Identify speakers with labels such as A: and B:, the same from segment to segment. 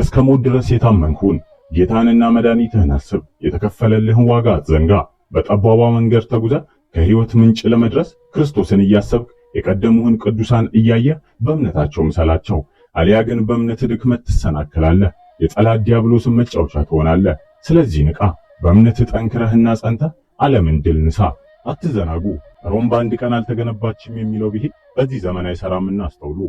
A: እስከ ሞት ድረስ የታመንኩን ጌታንና መድኃኒትህን አስብ። የተከፈለልህን ዋጋ አትዘንጋ። በጠባቧ መንገድ ተጉዘ ከሕይወት ምንጭ ለመድረስ ክርስቶስን እያሰብክ የቀደሙህን ቅዱሳን እያየህ በእምነታቸው ምሰላቸው። አሊያ ግን በእምነት ድክመት ትሰናከላለህ፣ የጠላት ዲያብሎስን መጫወቻ ትሆናለህ። ስለዚህ ንቃ፣ በእምነት ጠንክረህና ጸንተህ ዓለምን ድል ንሳ። አትዘናጉ። ሮም በአንድ ቀን አልተገነባችም የሚለው ብሂል በዚህ ዘመን አይሰራምና አስተውሉ።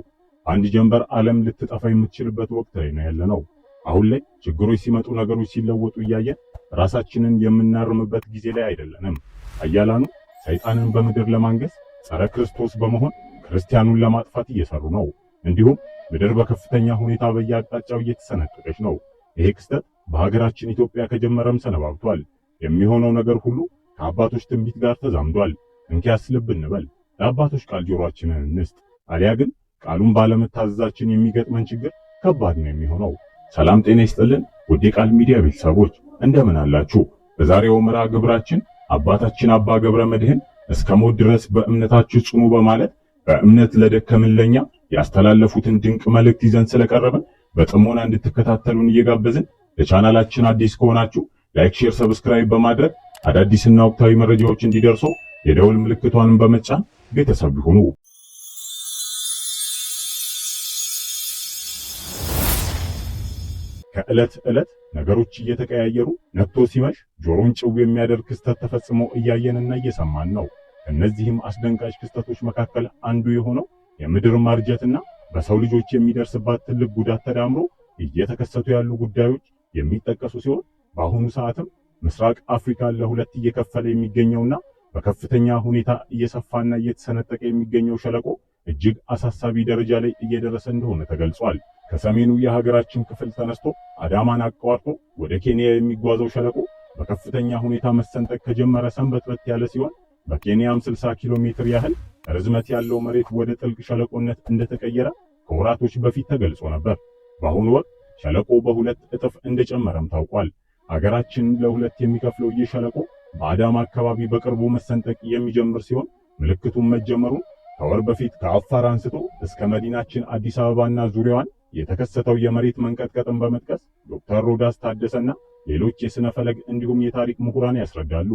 A: አንድ ጀንበር ዓለም ልትጠፋ የምትችልበት ወቅት ላይ ነው ያለነው። አሁን ላይ ችግሮች ሲመጡ፣ ነገሮች ሲለወጡ እያየን ራሳችንን የምናርምበት ጊዜ ላይ አይደለንም። ኃያላኑ ሰይጣንን በምድር ለማንገስ ጸረ ክርስቶስ በመሆን ክርስቲያኑን ለማጥፋት እየሰሩ ነው። እንዲሁም ምድር በከፍተኛ ሁኔታ በየአቅጣጫው እየተሰነጠቀች ነው። ይሄ ክስተት በሀገራችን ኢትዮጵያ ከጀመረም ሰነባብቷል። የሚሆነው ነገር ሁሉ ከአባቶች ትንቢት ጋር ተዛምዷል። እንኪያስ ልብ እንበል፣ ለአባቶች ቃል ጆሮአችንን እንስጥ። አሊያ ግን ቃሉን ባለመታዘዛችን የሚገጥመን ችግር ከባድ ነው የሚሆነው። ሰላም ጤና ይስጥልን ውድ የቃል ሚዲያ ቤተሰቦች እንደምን አላችሁ? በዛሬው መርሃ ግብራችን አባታችን አባ ገብረ መድኅን እስከ ሞት ድረስ በእምነታችሁ ጽኑ በማለት በእምነት ለደከምን ለኛ ያስተላለፉትን ድንቅ መልእክት ይዘን ስለቀረብን በጥሞና እንድትከታተሉን እየጋበዝን ለቻናላችን አዲስ ከሆናችሁ ላይክ፣ ሼር፣ ሰብስክራይብ በማድረግ አዳዲስና ወቅታዊ መረጃዎች እንዲደርሱ የደውል ምልክቷን በመጫን ቤተሰብ ይሁኑ። ከዕለት ዕለት ነገሮች እየተቀያየሩ ነግቶ ሲመሽ ጆሮን ጭው የሚያደርግ ክስተት ተፈጽሞ እያየንና እየሰማን ነው። ከነዚህም አስደንጋጭ ክስተቶች መካከል አንዱ የሆነው የምድር ማርጀትና በሰው ልጆች የሚደርስባት ትልቅ ጉዳት ተዳምሮ እየተከሰቱ ያሉ ጉዳዮች የሚጠቀሱ ሲሆን በአሁኑ ሰዓትም ምስራቅ አፍሪካን ለሁለት እየከፈለ የሚገኘውና በከፍተኛ ሁኔታ እየሰፋና እየተሰነጠቀ የሚገኘው ሸለቆ እጅግ አሳሳቢ ደረጃ ላይ እየደረሰ እንደሆነ ተገልጿል። ከሰሜኑ የሀገራችን ክፍል ተነስቶ አዳማን አቋርጦ ወደ ኬንያ የሚጓዘው ሸለቆ በከፍተኛ ሁኔታ መሰንጠቅ ከጀመረ ሰንበትበት ያለ ሲሆን በኬንያም 60 ኪሎ ሜትር ያህል ርዝመት ያለው መሬት ወደ ጥልቅ ሸለቆነት እንደተቀየረ ከወራቶች በፊት ተገልጾ ነበር። በአሁኑ ወቅት ሸለቆ በሁለት እጥፍ እንደጨመረም ታውቋል። ሀገራችን ለሁለት የሚከፍለው ይህ ሸለቆ በአዳማ አካባቢ በቅርቡ መሰንጠቅ የሚጀምር ሲሆን ምልክቱን መጀመሩን ከወር በፊት ከአፋር አንስቶ እስከ መዲናችን አዲስ አበባና ዙሪያዋን የተከሰተው የመሬት መንቀጥቀጥን በመጥቀስ ዶክተር ሮዳስ ታደሰና ሌሎች የሥነ ፈለግ እንዲሁም የታሪክ ምሁራን ያስረዳሉ።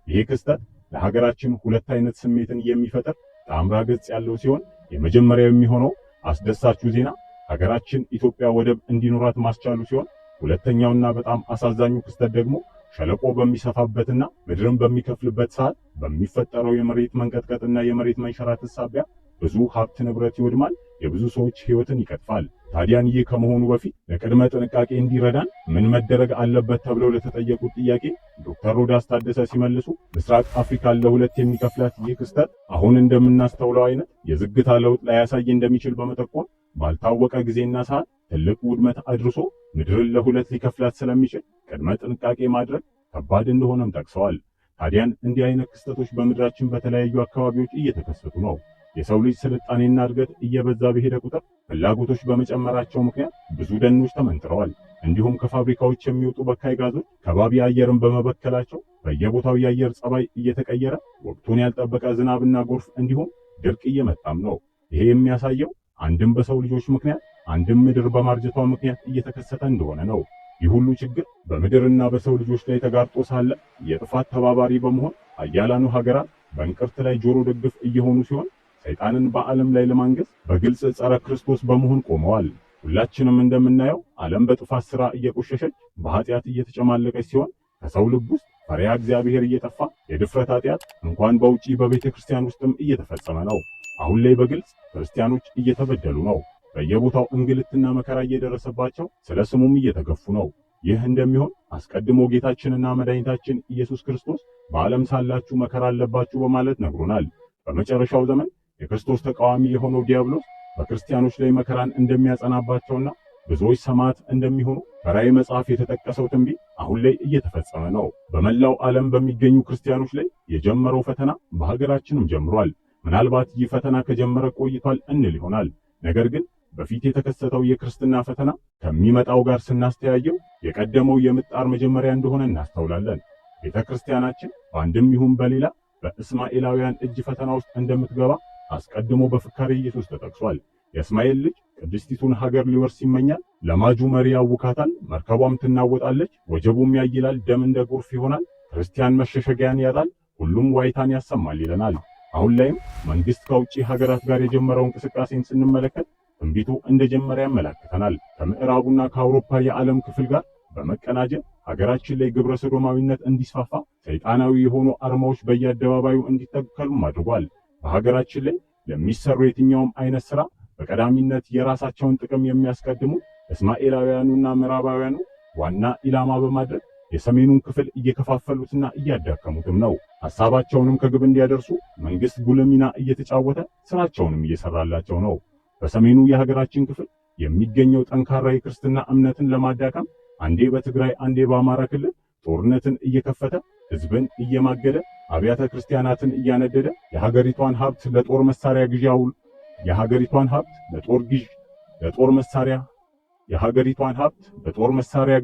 A: ይህ ክስተት ለሀገራችን ሁለት አይነት ስሜትን የሚፈጥር ጣምራ ገጽ ያለው ሲሆን የመጀመሪያው የሚሆነው አስደሳቹ ዜና ሀገራችን ኢትዮጵያ ወደብ እንዲኖራት ማስቻሉ ሲሆን ሁለተኛውና በጣም አሳዛኙ ክስተት ደግሞ ሸለቆ በሚሰፋበትና ምድርን በሚከፍልበት ሰዓት በሚፈጠረው የመሬት መንቀጥቀጥና የመሬት መንሸራተት ሳቢያ ብዙ ሀብት ንብረት ይወድማል፣ የብዙ ሰዎች ሕይወትን ይቀጥፋል። ታዲያን ይህ ከመሆኑ በፊት ለቅድመ ጥንቃቄ እንዲረዳን ምን መደረግ አለበት ተብለው ለተጠየቁት ጥያቄ ዶክተር ሮዳስ ታደሰ ሲመልሱ ምስራቅ አፍሪካን ለሁለት የሚከፍላት ይህ ክስተት አሁን እንደምናስተውለው አይነት የዝግታ ለውጥ ላያሳይ እንደሚችል በመጠቆም ባልታወቀ ጊዜና ሰዓት ትልቅ ውድመት አድርሶ ምድርን ለሁለት ሊከፍላት ስለሚችል ቅድመ ጥንቃቄ ማድረግ ከባድ እንደሆነም ጠቅሰዋል። ታዲያን እንዲህ አይነት ክስተቶች በምድራችን በተለያዩ አካባቢዎች እየተከሰቱ ነው። የሰው ልጅ ስልጣኔና እድገት እየበዛ በሄደ ቁጥር ፍላጎቶች በመጨመራቸው ምክንያት ብዙ ደኖች ተመንጥረዋል። እንዲሁም ከፋብሪካዎች የሚወጡ በካይ ጋዞች ከባቢ አየርን በመበከላቸው በየቦታው የአየር ጸባይ እየተቀየረ ወቅቱን ያልጠበቀ ዝናብና ጎርፍ እንዲሁም ድርቅ እየመጣም ነው። ይሄ የሚያሳየው አንድም በሰው ልጆች ምክንያት አንድም ምድር በማርጀቷ ምክንያት እየተከሰተ እንደሆነ ነው። ይህ ሁሉ ችግር በምድርና በሰው ልጆች ላይ ተጋርጦ ሳለ የጥፋት ተባባሪ በመሆን ኃያላኑ ሀገራት በእንቅርት ላይ ጆሮ ደግፍ እየሆኑ ሲሆን ሰይጣንን በዓለም ላይ ለማንገስ በግልጽ ጸረ ክርስቶስ በመሆን ቆመዋል። ሁላችንም እንደምናየው ዓለም በጥፋት ሥራ እየቆሸሸች በኃጢአት እየተጨማለቀች ሲሆን ከሰው ልብ ውስጥ ፈሪሃ እግዚአብሔር እየጠፋ የድፍረት ኃጢአት እንኳን በውጪ በቤተ ክርስቲያን ውስጥም እየተፈጸመ ነው። አሁን ላይ በግልጽ ክርስቲያኖች እየተበደሉ ነው። በየቦታው እንግልትና መከራ እየደረሰባቸው ስለ ስሙም እየተገፉ ነው። ይህ እንደሚሆን አስቀድሞ ጌታችንና መድኃኒታችን ኢየሱስ ክርስቶስ በዓለም ሳላችሁ መከራ አለባችሁ በማለት ነግሮናል። በመጨረሻው ዘመን የክርስቶስ ተቃዋሚ የሆነው ዲያብሎስ በክርስቲያኖች ላይ መከራን እንደሚያጸናባቸውና ብዙዎች ሰማዕት እንደሚሆኑ በራእይ መጽሐፍ የተጠቀሰው ትንቢት አሁን ላይ እየተፈጸመ ነው። በመላው ዓለም በሚገኙ ክርስቲያኖች ላይ የጀመረው ፈተና በሀገራችንም ጀምሯል። ምናልባት ይህ ፈተና ከጀመረ ቆይቷል እንል ይሆናል። ነገር ግን በፊት የተከሰተው የክርስትና ፈተና ከሚመጣው ጋር ስናስተያየው የቀደመው የምጣር መጀመሪያ እንደሆነ እናስተውላለን። ቤተ ክርስቲያናችን በአንድም ይሁን በሌላ በእስማኤላውያን እጅ ፈተና ውስጥ እንደምትገባ አስቀድሞ በፍካሬ ኢየሱስ ተጠቅሷል። የእስማኤል ልጅ ቅድስቲቱን ሀገር ሊወርስ ይመኛል። ለማጁ መሪ ያውካታል፣ መርከቧም ትናወጣለች፣ ወጀቡም ያይላል፣ ደም እንደ ጎርፍ ይሆናል። ክርስቲያን መሸሸጊያን ያጣል፣ ሁሉም ዋይታን ያሰማል ይለናል። አሁን ላይም መንግስት ከውጪ ሀገራት ጋር የጀመረው እንቅስቃሴን ስንመለከት ትንቢቱ እንደጀመረ ያመላክተናል። ከምዕራቡና ከአውሮፓ የዓለም ክፍል ጋር በመቀናጀት ሀገራችን ላይ ግብረ ሰዶማዊነት እንዲስፋፋ ሰይጣናዊ የሆኑ አርማዎች በየአደባባዩ እንዲተከሉም አድርጓል። በሀገራችን ላይ ለሚሰሩ የትኛውም አይነት ስራ በቀዳሚነት የራሳቸውን ጥቅም የሚያስቀድሙ እስማኤላውያኑና ምዕራባውያኑ ዋና ኢላማ በማድረግ የሰሜኑን ክፍል እየከፋፈሉትና እያዳከሙትም ነው። ሐሳባቸውንም ከግብ እንዲያደርሱ መንግስት ጉልህ ሚና እየተጫወተ ስራቸውንም እየሰራላቸው ነው። በሰሜኑ የሀገራችን ክፍል የሚገኘው ጠንካራ የክርስትና እምነትን ለማዳከም አንዴ በትግራይ አንዴ በአማራ ክልል ጦርነትን እየከፈተ ህዝብን እየማገደ አብያተ ክርስቲያናትን እያነደደ የሀገሪቷን ሀብት ለጦር መሳሪያ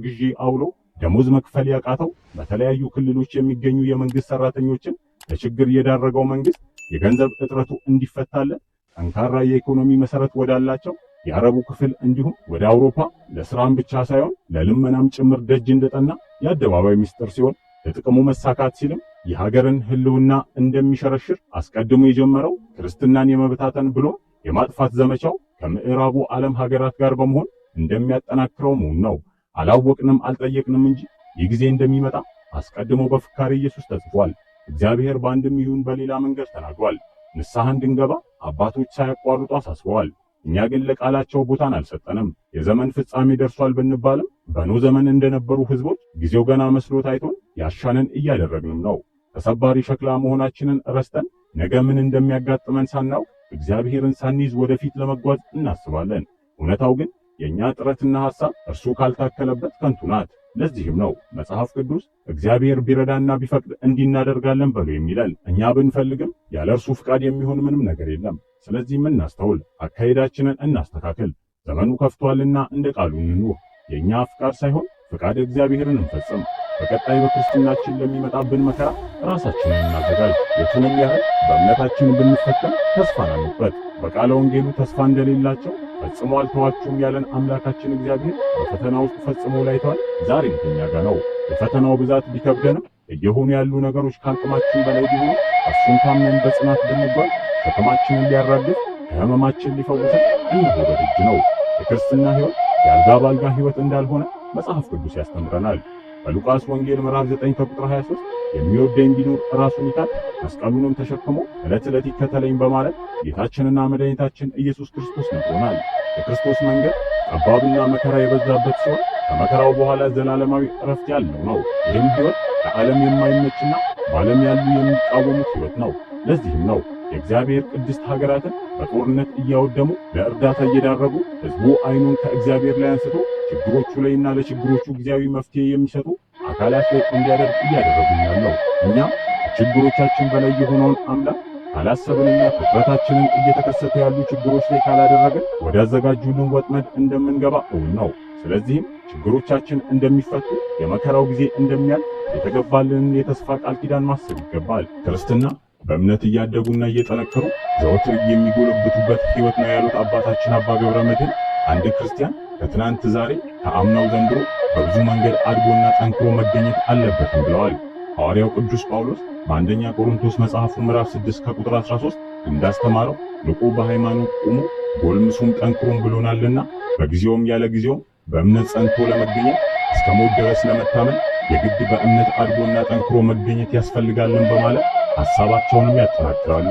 A: ግዢ አውሎ ደሞዝ መክፈል ያቃተው በተለያዩ ክልሎች የሚገኙ የመንግስት ሰራተኞችን ለችግር የዳረገው መንግስት የገንዘብ እጥረቱ እንዲፈታለት ጠንካራ የኢኮኖሚ መሰረት ወዳላቸው የአረቡ ክፍል እንዲሁም ወደ አውሮፓ ለስራም ብቻ ሳይሆን ለልመናም ጭምር ደጅ እንደጠና የአደባባይ ሚስጥር ሲሆን ለጥቅሙ መሳካት ሲልም የሀገርን ህልውና እንደሚሸረሽር አስቀድሞ የጀመረው ክርስትናን የመበታተን ብሎ የማጥፋት ዘመቻው ከምዕራቡ ዓለም ሀገራት ጋር በመሆን እንደሚያጠናክረው መሆኑ ነው። አላወቅንም አልጠየቅንም እንጂ ይህ ጊዜ እንደሚመጣ አስቀድሞ በፍካሬ ኢየሱስ ተጽፏል። እግዚአብሔር በአንድም ይሁን በሌላ መንገድ ተናግሯል። ንስሐ እንድንገባ አባቶች ሳያቋርጡ አሳስበዋል። እኛ ግን ለቃላቸው ቦታን አልሰጠንም። የዘመን ፍጻሜ ደርሷል ብንባልም በኖህ ዘመን እንደነበሩ ህዝቦች ጊዜው ገና መስሎ ታይቶን ያሻንን እያደረግንም ነው። ተሰባሪ ሸክላ መሆናችንን ረስተን ነገ ምን እንደሚያጋጥመን ሳናውቅ እግዚአብሔርን ሳንይዝ ወደፊት ለመጓዝ እናስባለን። እውነታው ግን የኛ ጥረትና ሐሳብ እርሱ ካልታከለበት ከንቱ ናት። ለዚህም ነው መጽሐፍ ቅዱስ እግዚአብሔር ቢረዳና ቢፈቅድ እንዲናደርጋለን በሉ የሚለን። እኛ ብንፈልግም ያለ እርሱ ፍቃድ የሚሆን ምንም ነገር የለም። ስለዚህም እናስተውል፣ አካሄዳችንን እናስተካክል። ዘመኑ ከፍቷልና እንደ ቃሉ እንኑር። የኛ ፍቃድ ሳይሆን ፍቃድ እግዚአብሔርን እንፈጽም። በቀጣይ በክርስትናችን ለሚመጣብን መከራ ራሳችንን እናዘጋጅ። የቱንም ያህል በእምነታችን ብንፈተን ተስፋ አንቁረጥ። በቃለ ወንጌሉ ተስፋ እንደሌላቸው ፈጽሞ አልተዋችሁም ያለን አምላካችን እግዚአብሔር በፈተና ውስጥ ፈጽሞ ላይቷል። ዛሬም ከኛ ጋር ነው። የፈተናው ብዛት ቢከብደንም እየሆኑ ያሉ ነገሮች ከአቅማችን በላይ ቢሆኑ እርሱን ታምነን በጽናት ብንጓዝ ሸክማችንን ሊያራግፍ ከህመማችን ሊፈውሰን እነሆ በደጅ ነው። የክርስትና ሕይወት የአልጋ ባልጋ ሕይወት እንዳልሆነ መጽሐፍ ቅዱስ ያስተምረናል። በሉቃስ ወንጌል ምዕራፍ 9 ከቁጥር 23 የሚወደኝ ቢኖር ራሱን ይካድ መስቀሉንም ተሸክሞ ዕለት ዕለት ይከተለኝ በማለት ጌታችንና መድኃኒታችን ኢየሱስ ክርስቶስ ነግሮናል። የክርስቶስ መንገድ ጠባብና መከራ የበዛበት ሲሆን ከመከራው በኋላ ዘላለማዊ ዕረፍት ያለው ነው። ይህም ሕይወት ለዓለም የማይመችና በዓለም ያሉ የሚቃወሙት ሕይወት ነው። ለዚህም ነው የእግዚአብሔር ቅድስት ሀገራትን በጦርነት እያወደሙ ለእርዳታ እየዳረጉ ሕዝቡ ዓይኑን ከእግዚአብሔር ላይ አንስቶ ችግሮቹ ላይና ለችግሮቹ ጊዜያዊ መፍትሄ የሚሰጡ አካላት ላይ እንዲያደርግ እያደረጉን ያለው። እኛም ከችግሮቻችን በላይ የሆነውን አምላክ ካላሰብንና ትኩረታችንን እየተከሰቱ ያሉ ችግሮች ላይ ካላደረግን ወደ አዘጋጁልን ወጥመድ እንደምንገባ እውን ነው። ስለዚህም ችግሮቻችን እንደሚፈቱ የመከራው ጊዜ እንደሚያልፍ የተገባልንን የተስፋ ቃል ኪዳን ማሰብ ይገባል። ክርስትና በእምነት እያደጉና እየጠነከሩ ዘወትር የሚጎለብቱበት ሕይወት ነው ያሉት አባታችን አባ ገብረ መድኅን አንድ ክርስቲያን ከትናንት ዛሬ ከአምናው ዘንድሮ በብዙ መንገድ አድጎና ጠንክሮ መገኘት አለበትም ብለዋል። ሐዋርያው ቅዱስ ጳውሎስ በአንደኛ ቆሮንቶስ መጽሐፉ ምዕራፍ 6 ከቁጥር 13 እንዳስተማረው ንቁ፣ በሃይማኖት ቁሙ፣ ጎልምሱም ጠንክሩም ብሎናልና በጊዜውም ያለ ጊዜውም በእምነት ጸንቶ ለመገኘት እስከ ሞት ድረስ ለመታመን የግድ በእምነት አድጎና ጠንክሮ መገኘት ያስፈልጋልን በማለት ሐሳባቸውንም ያጠናክራሉ።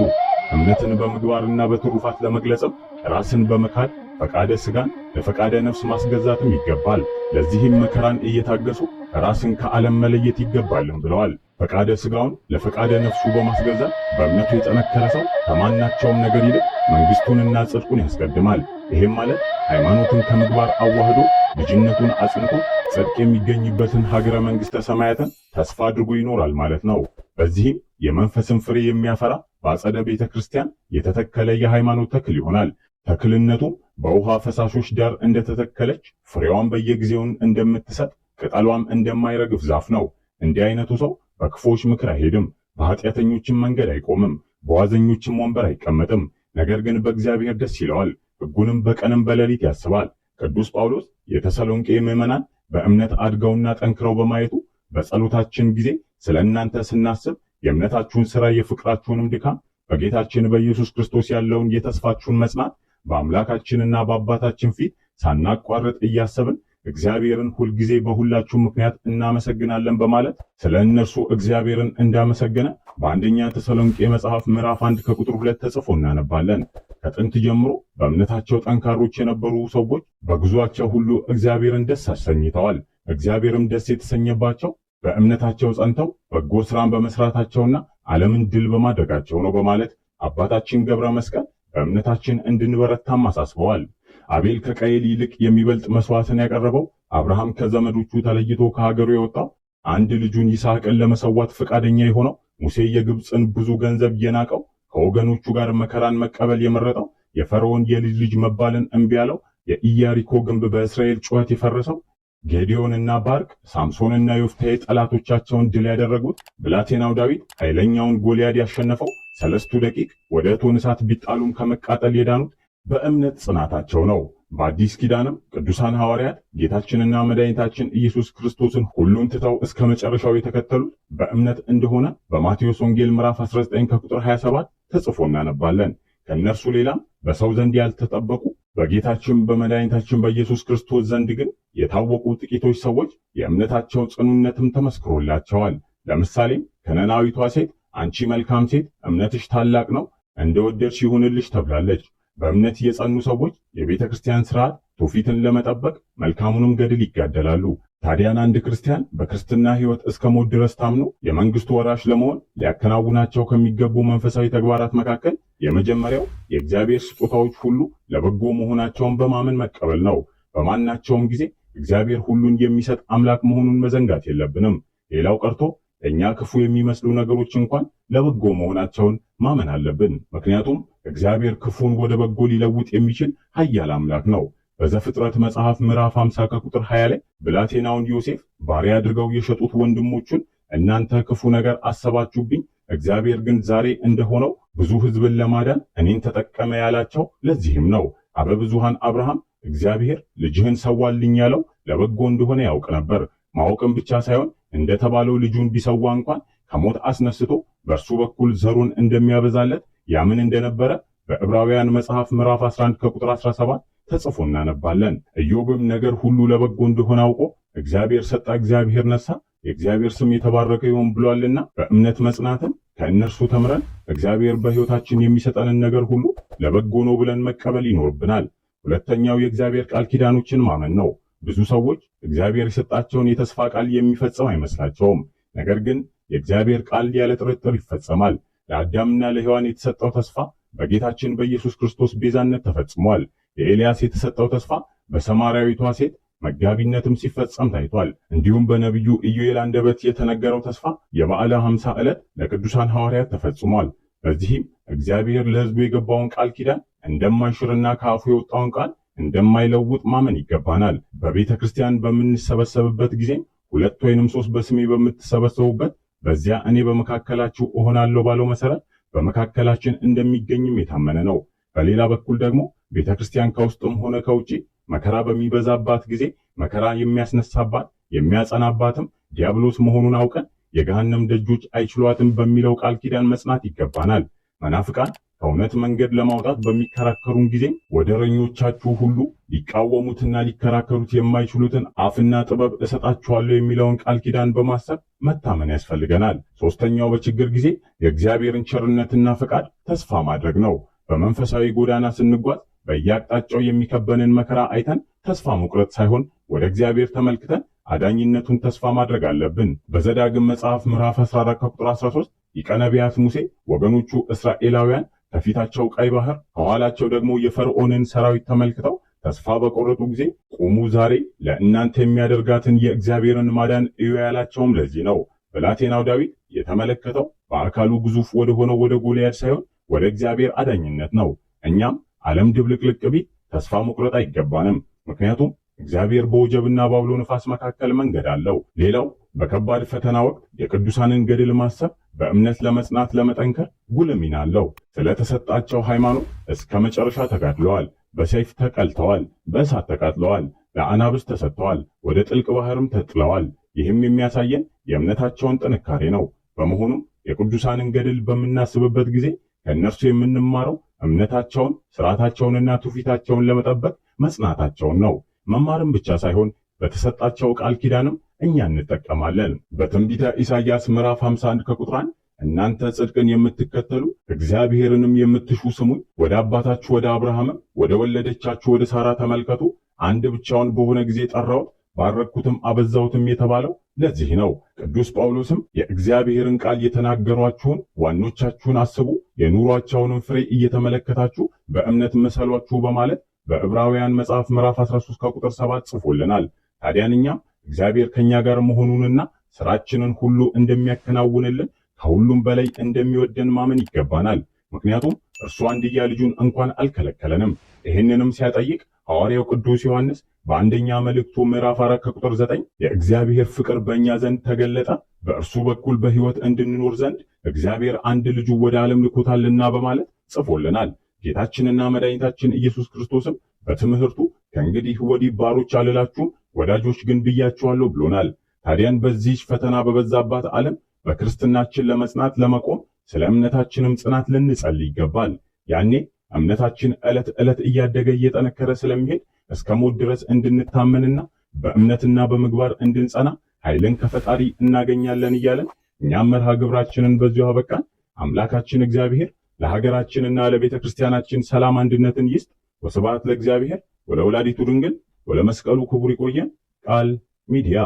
A: እምነትን በምግባርና በትሩፋት ለመግለጽም ራስን በመካድ ፈቃደ ሥጋን ለፈቃደ ነፍስ ማስገዛትም ይገባል። ለዚህም መከራን እየታገሱ ራስን ከዓለም መለየት ይገባልም ብለዋል። ፈቃደ ሥጋውን ለፈቃደ ነፍሱ በማስገዛት በእምነቱ የጠነከረ ሰው ከማናቸውም ነገር ይልቅ መንግሥቱንና ጽድቁን ያስቀድማል። ይሄም ማለት ሃይማኖትን ከምግባር አዋህዶ ልጅነቱን አጽንቶ ጽድቅ የሚገኝበትን ሀገረ መንግሥተ ሰማያትን ተስፋ አድርጎ ይኖራል ማለት ነው። በዚህም የመንፈስን ፍሬ የሚያፈራ በአጸደ ቤተ ክርስቲያን የተተከለ የሃይማኖት ተክል ይሆናል። ተክልነቱም በውሃ ፈሳሾች ዳር እንደተተከለች ፍሬዋን በየጊዜው እንደምትሰጥ ቅጠሏም እንደማይረግፍ ዛፍ ነው። እንዲህ አይነቱ ሰው በክፎች ምክር አይሄድም፣ በኃጢአተኞችም መንገድ አይቆምም፣ በዋዘኞችም ወንበር አይቀመጥም። ነገር ግን በእግዚአብሔር ደስ ይለዋል፣ ሕጉንም በቀንም በሌሊት ያስባል። ቅዱስ ጳውሎስ የተሰሎንቄ ምዕመናን በእምነት አድገውና ጠንክረው በማየቱ በጸሎታችን ጊዜ ስለ እናንተ ስናስብ የእምነታችሁን ሥራ፣ የፍቅራችሁንም ድካም፣ በጌታችን በኢየሱስ ክርስቶስ ያለውን የተስፋችሁን መጽናት በአምላካችንና በአባታችን ፊት ሳናቋርጥ እያሰብን እግዚአብሔርን ሁልጊዜ በሁላችሁ ምክንያት እናመሰግናለን በማለት ስለ እነርሱ እግዚአብሔርን እንዳመሰገነ በአንደኛ ተሰሎንቄ መጽሐፍ ምዕራፍ 1 ከቁጥር 2 ተጽፎ እናነባለን። ከጥንት ጀምሮ በእምነታቸው ጠንካሮች የነበሩ ሰዎች በጉዟቸው ሁሉ እግዚአብሔርን ደስ አሰኝተዋል። እግዚአብሔርም ደስ የተሰኘባቸው በእምነታቸው ጸንተው በጎ ሥራን በመስራታቸውና ዓለምን ድል በማድረጋቸው ነው በማለት አባታችን ገብረ መስቀል በእምነታችን እንድንበረታም አሳስበዋል። አቤል ከቃየል ይልቅ የሚበልጥ መስዋዕትን ያቀረበው፣ አብርሃም ከዘመዶቹ ተለይቶ ከሀገሩ የወጣው፣ አንድ ልጁን ይስሐቅን ለመሰዋት ፈቃደኛ የሆነው፣ ሙሴ የግብፅን ብዙ ገንዘብ የናቀው፣ ከወገኖቹ ጋር መከራን መቀበል የመረጠው፣ የፈርዖን የልጅ ልጅ መባልን እምቢ ያለው፣ የኢያሪኮ ግንብ በእስራኤል ጩኸት የፈረሰው፣ ጌዲዮንና ባርቅ፣ ሳምሶንና ዮፍታሔ ጠላቶቻቸውን ድል ያደረጉት፣ ብላቴናው ዳዊት ኃይለኛውን ጎልያድ ያሸነፈው፣ 3 ደቂቅ ወደ እቶን እሳት ቢጣሉም ከመቃጠል የዳኑት በእምነት ጽናታቸው ነው። በአዲስ ኪዳንም ቅዱሳን ሐዋርያት ጌታችንና መድኃኒታችን ኢየሱስ ክርስቶስን ሁሉን ትተው እስከ መጨረሻው የተከተሉት በእምነት እንደሆነ በማቴዎስ ወንጌል ምዕራፍ 19 ከቁጥር 27 ተጽፎ እናነባለን። ከእነርሱ ሌላም በሰው ዘንድ ያልተጠበቁ በጌታችን በመድኃኒታችን በኢየሱስ ክርስቶስ ዘንድ ግን የታወቁ ጥቂቶች ሰዎች የእምነታቸው ጽኑነትም ተመስክሮላቸዋል። ለምሳሌም ከነናዊቷ ሴት አንቺ መልካም ሴት እምነትሽ ታላቅ ነው፣ እንደወደድሽ ይሁንልሽ ተብላለች። በእምነት የጸኑ ሰዎች የቤተ ክርስቲያን ሥርዓት ትውፊትን ለመጠበቅ መልካሙንም ገድል ይጋደላሉ። ታዲያን አንድ ክርስቲያን በክርስትና ሕይወት እስከ ሞት ድረስ ታምኖ የመንግስቱ ወራሽ ለመሆን ሊያከናውናቸው ከሚገቡ መንፈሳዊ ተግባራት መካከል የመጀመሪያው የእግዚአብሔር ስጦታዎች ሁሉ ለበጎ መሆናቸውን በማመን መቀበል ነው። በማናቸውም ጊዜ እግዚአብሔር ሁሉን የሚሰጥ አምላክ መሆኑን መዘንጋት የለብንም። ሌላው ቀርቶ እኛ ክፉ የሚመስሉ ነገሮች እንኳን ለበጎ መሆናቸውን ማመን አለብን። ምክንያቱም እግዚአብሔር ክፉን ወደ በጎ ሊለውጥ የሚችል ኃያል አምላክ ነው። በዘፍጥረት መጽሐፍ ምዕራፍ 50 ከቁጥር 20 ላይ ብላቴናውን ዮሴፍ ባሪያ አድርገው የሸጡት ወንድሞቹን እናንተ ክፉ ነገር አሰባችሁብኝ፣ እግዚአብሔር ግን ዛሬ እንደሆነው ብዙ ሕዝብን ለማዳን እኔን ተጠቀመ ያላቸው ለዚህም ነው። አበብዙሃን አብርሃም እግዚአብሔር ልጅህን ሰዋልኝ ያለው ለበጎ እንደሆነ ያውቅ ነበር። ማወቅም ብቻ ሳይሆን እንደተባለው ልጁን ቢሰዋ እንኳን ከሞት አስነስቶ በእርሱ በኩል ዘሩን እንደሚያበዛለት ያምን እንደነበረ በዕብራውያን መጽሐፍ ምዕራፍ 11 ከቁጥር 17 ተጽፎ እናነባለን። ኢዮብም ነገር ሁሉ ለበጎ እንደሆነ አውቆ እግዚአብሔር ሰጣ፣ እግዚአብሔር ነሳ፣ የእግዚአብሔር ስም የተባረከ ይሁን ብሏልና በእምነት መጽናትን ከእነርሱ ተምረን እግዚአብሔር በሕይወታችን የሚሰጠንን ነገር ሁሉ ለበጎ ነው ብለን መቀበል ይኖርብናል። ሁለተኛው የእግዚአብሔር ቃል ኪዳኖችን ማመን ነው። ብዙ ሰዎች እግዚአብሔር የሰጣቸውን የተስፋ ቃል የሚፈጸም አይመስላቸውም። ነገር ግን የእግዚአብሔር ቃል ያለ ጥርጥር ይፈጸማል። ለአዳምና ለሔዋን የተሰጠው ተስፋ በጌታችን በኢየሱስ ክርስቶስ ቤዛነት ተፈጽሟል። የኤልያስ የተሰጠው ተስፋ በሰማርያዊቷ ሴት መጋቢነትም ሲፈጸም ታይቷል። እንዲሁም በነቢዩ ኢዩኤል አንደበት የተነገረው ተስፋ የበዓለ 50 ዕለት ለቅዱሳን ሐዋርያት ተፈጽሟል። በዚህም እግዚአብሔር ለሕዝቡ የገባውን ቃል ኪዳን እንደማይሽርና ከአፉ የወጣውን ቃል እንደማይለውጥ ማመን ይገባናል። በቤተ ክርስቲያን በምንሰበሰብበት ጊዜም 2 ወይም 3 በስሜ በምትሰበሰቡበት በዚያ እኔ በመካከላችሁ እሆናለሁ ባለው መሰረት በመካከላችን እንደሚገኝም የታመነ ነው። በሌላ በኩል ደግሞ ቤተ ክርስቲያን ከውስጥም ሆነ ከውጪ መከራ በሚበዛባት ጊዜ መከራ የሚያስነሳባት የሚያጸናባትም ዲያብሎስ መሆኑን አውቀን የገሃነም ደጆች አይችሏትም በሚለው ቃል ኪዳን መጽናት ይገባናል። መናፍቃን ከእውነት መንገድ ለማውጣት በሚከራከሩን ጊዜ ወደረኞቻችሁ ሁሉ ሊቃወሙትና ሊከራከሩት የማይችሉትን አፍና ጥበብ እሰጣችኋለሁ የሚለውን ቃል ኪዳን በማሰብ መታመን ያስፈልገናል። ሶስተኛው በችግር ጊዜ የእግዚአብሔርን ቸርነትና ፈቃድ ተስፋ ማድረግ ነው። በመንፈሳዊ ጎዳና ስንጓዝ በየአቅጣጫው የሚከበንን መከራ አይተን ተስፋ መቁረጥ ሳይሆን ወደ እግዚአብሔር ተመልክተን አዳኝነቱን ተስፋ ማድረግ አለብን። በዘዳግም መጽሐፍ ምዕራፍ 14 ቁጥር 13 ሊቀ ነቢያት ሙሴ ወገኖቹ እስራኤላውያን ከፊታቸው ቀይ ባህር ከኋላቸው ደግሞ የፈርዖንን ሰራዊት ተመልክተው ተስፋ በቆረጡ ጊዜ ቁሙ፣ ዛሬ ለእናንተ የሚያደርጋትን የእግዚአብሔርን ማዳን እዩ ያላቸውም ለዚህ ነው። ብላቴናው ዳዊት የተመለከተው በአካሉ ግዙፍ ወደ ሆነው ወደ ጎልያድ ሳይሆን ወደ እግዚአብሔር አዳኝነት ነው። እኛም ዓለም ድብልቅልቅ ቢል ተስፋ መቁረጥ አይገባንም። ምክንያቱም እግዚአብሔር በወጀብና በአውሎ ነፋስ መካከል መንገድ አለው። ሌላው በከባድ ፈተና ወቅት የቅዱሳንን ገድል ማሰብ በእምነት ለመጽናት ለመጠንከር ጉልህ ሚና አለው። ስለተሰጣቸው ሃይማኖት እስከ መጨረሻ ተጋድለዋል። በሰይፍ ተቀልተዋል፣ በእሳት ተቃጥለዋል፣ ለአናብስት ተሰጥተዋል፣ ወደ ጥልቅ ባህርም ተጥለዋል። ይህም የሚያሳየን የእምነታቸውን ጥንካሬ ነው። በመሆኑም የቅዱሳንን ገድል በምናስብበት ጊዜ ከእነርሱ የምንማረው እምነታቸውን፣ ሥርዓታቸውንና ትውፊታቸውን ለመጠበቅ መጽናታቸውን ነው። መማርም ብቻ ሳይሆን በተሰጣቸው ቃል ኪዳንም እኛ እንጠቀማለን። በትንቢተ ኢሳይያስ ምዕራፍ 51 ከቁጥር 1 እናንተ ጽድቅን የምትከተሉ እግዚአብሔርንም የምትሹ ስሙኝ፣ ወደ አባታችሁ ወደ አብርሃምም ወደ ወለደቻችሁ ወደ ሳራ ተመልከቱ። አንድ ብቻውን በሆነ ጊዜ ጠራሁት፣ ባረኩትም አበዛሁትም የተባለው ለዚህ ነው። ቅዱስ ጳውሎስም የእግዚአብሔርን ቃል የተናገሯችሁን ዋኖቻችሁን አስቡ፣ የኑሯቸውንም ፍሬ እየተመለከታችሁ በእምነት መሰሏችሁ በማለት በዕብራውያን መጽሐፍ ምዕራፍ 13 ከቁጥር 7 ጽፎልናል። ታዲያን እኛም እግዚአብሔር ከኛ ጋር መሆኑንና ስራችንን ሁሉ እንደሚያከናውንልን ከሁሉም በላይ እንደሚወደን ማመን ይገባናል። ምክንያቱም እርሱ አንድያ ልጁን እንኳን አልከለከለንም። ይህንንም ሲያጠይቅ ሐዋርያው ቅዱስ ዮሐንስ በአንደኛ መልእክቱ ምዕራፍ 4 ከቁጥር 9 የእግዚአብሔር ፍቅር በእኛ ዘንድ ተገለጠ፣ በእርሱ በኩል በሕይወት እንድንኖር ዘንድ እግዚአብሔር አንድ ልጁ ወደ ዓለም ልኮታልና በማለት ጽፎልናል። ጌታችንና መድኃኒታችን ኢየሱስ ክርስቶስም በትምህርቱ ከእንግዲህ ወዲህ ባሮች አልላችሁም ወዳጆች ግን ብያችኋለሁ ብሎናል። ታዲያን በዚህ ፈተና በበዛባት ዓለም በክርስትናችን ለመጽናት ለመቆም ስለ እምነታችንም ጽናት ልንጸልይ ይገባል። ያኔ እምነታችን ዕለት ዕለት እያደገ እየጠነከረ ስለሚሄድ እስከ ሞት ድረስ እንድንታመንና በእምነትና በምግባር እንድንጸና ኃይልን ከፈጣሪ እናገኛለን እያለን እኛም መርሃ ግብራችንን በዚሁ አበቃን። አምላካችን እግዚአብሔር ለሀገራችንና ለቤተ ክርስቲያናችን ሰላም አንድነትን ይስጥ። ወስብሐት ለእግዚአብሔር ወለወላዲቱ ድንግል ወለመስቀሉ ክቡር። ይቆየን። ቃል ሚዲያ